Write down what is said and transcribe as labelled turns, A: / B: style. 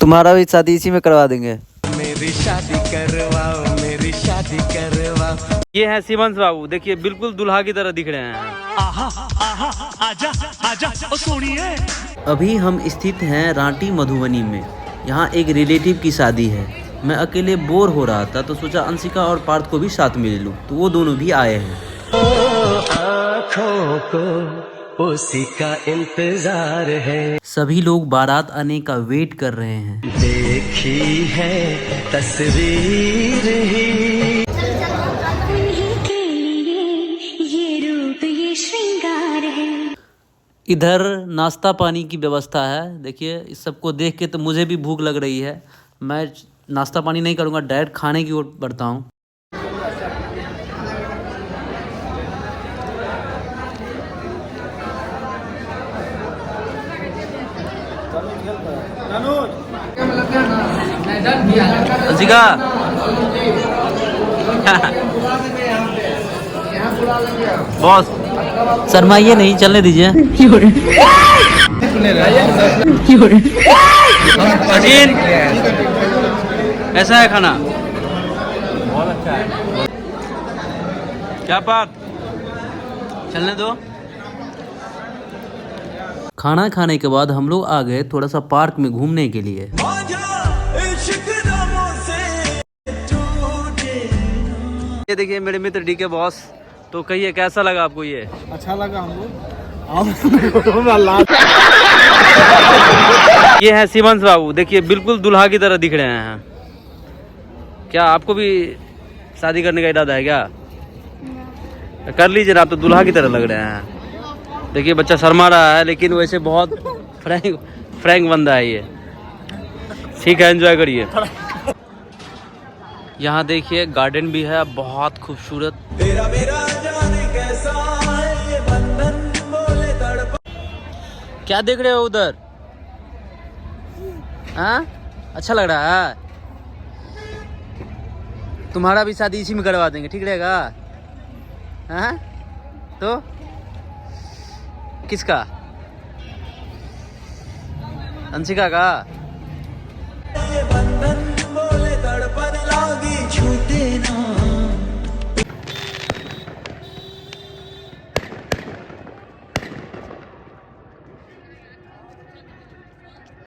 A: तुम्हारा भी शादी इसी में करवा देंगे।
B: मेरी शादी करवाओ, मेरी शादी करवाओ।
C: ये है शिवंश बाबू, देखिए बिल्कुल दुल्हा की तरह दिख रहे हैं।
B: आजा आजा ओ सोनिए।
A: अभी हम स्थित हैं रांटी मधुबनी में। यहाँ एक रिलेटिव की शादी है। मैं अकेले बोर हो रहा था तो सोचा अंशिका और पार्थ को भी साथ में ले लूँ, तो वो दोनों भी आए हैं।
B: आँखों को उसी का इंतजार है,
A: सभी लोग बारात आने का वेट कर रहे हैं।
B: देखी है तस्वीर ही।
A: इधर नाश्ता पानी की व्यवस्था है। देखिए इस सबको देख के तो मुझे भी भूख लग रही है। मैं नाश्ता पानी नहीं करूँगा, डायरेक्ट खाने की ओर बढ़ता हूँ। अंशिका बॉस शर्माइए नहीं, चलने दीजिए। अजीन कैसा है खाना? बहुत अच्छा है। क्या बात, चलने दो। खाना खाने के बाद हम लोग आ गए थोड़ा सा पार्क में घूमने के लिए।
C: ये देखिए मेरे मित्र डी के बॉस, तो कहिए कैसा लगा आपको? ये
D: अच्छा लगा हमको।
C: ये है शिवंश बाबू, देखिए बिल्कुल दुल्हा की तरह दिख रहे हैं। क्या आपको भी शादी करने का इरादा है क्या? कर लीजिए ना, आप तो दुल्हा की तरह लग रहे हैं। देखिए बच्चा शर्मा रहा है, लेकिन वैसे बहुत फ्रैंक बंदा है ये। ठीक है, एंजॉय करिए। यहाँ देखिए गार्डन भी है, बहुत खूबसूरत।
B: तेरा मेरा जाने कैसा है ये बंधन, बोले तड़प।
A: क्या देख रहे हो उधर? हाँ, अच्छा लग रहा है। तुम्हारा भी शादी इसी में करवा देंगे, ठीक रहेगा? हाँ तो किसका? अंशिका का?